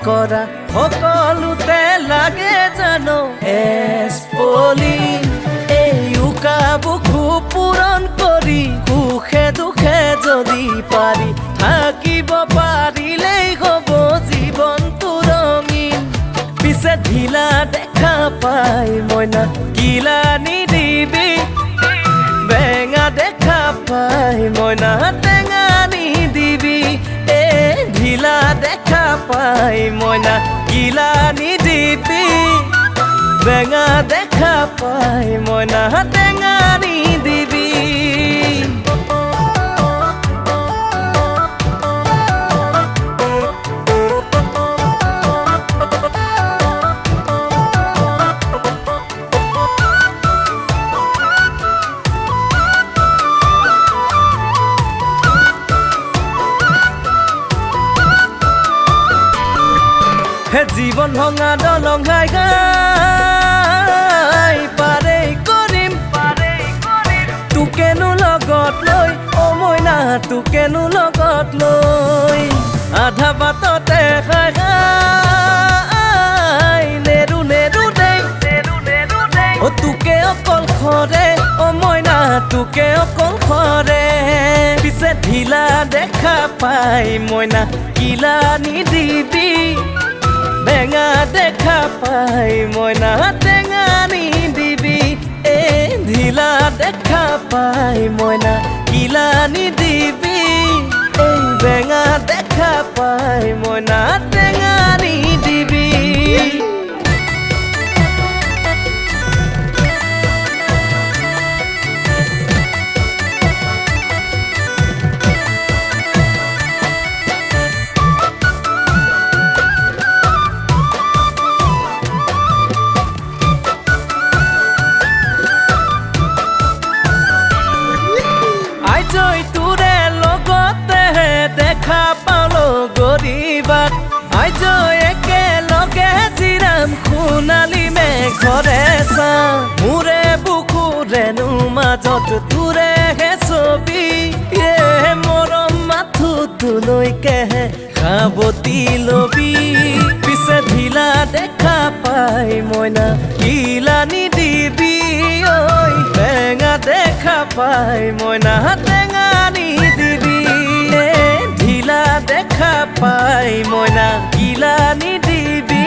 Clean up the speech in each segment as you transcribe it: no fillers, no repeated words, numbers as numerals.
কৰা সকলোতে লাগে জানো এছপলিন এই উকা বুকু পূৰণ কৰি সুখে দুখে যদি পাৰি থাকিব পাৰিলেই হ'ব জীৱনটো ৰঙীন পিছে ঢিলা দেখা পাই মইনা কিলা নিদিবি বেঙা দেখা পাই মইনা টেঙা নিদিবি ঢিলা দেখা পাই মইনা কিলা নিদিবি বেঙা দেখা পাই মইনা টেঙা নিদিবি জীবন ভঙা দলং ঘাই ঘাই পাৰে কৰিম তোকেনো লগত লৈ অ মইনা তোকেনো লগত লৈ আধা বাটতে খাই খাই নেৰু নেৰু দেই অ তোকে অকল খৰে অ মইনা তোকে অকল খৰে পিছে ঢিলা দেখা পাই মইনা কিলা নিদিবি বেঙা দেখা পাই মইনা টেঙা নিদিবি ঢিলা দেখা পাই মইনা কিলা নিদিবি বেঙা দেখা পাই মইনা টেঙা নিদিবি দেখা পালো গরিবাত আজ একেলগে জিৰাম সোণালী মেঘৰে চা মোৰে বুকুৰেনো মাজত তোৰেহে ছবি মৰম মাথোটোলৈকেহে সাৱতি লবি পিছে ঢিলা দেখা পাই মইনা কিলা নিদিবি ঐ বেঙা দেখা পাই মইনা টেঙা নিদিবি ঢিলা দেখা পাই মইনা কিলা নিদিবি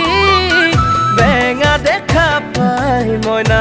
বেঙা দেখা পাই মইনা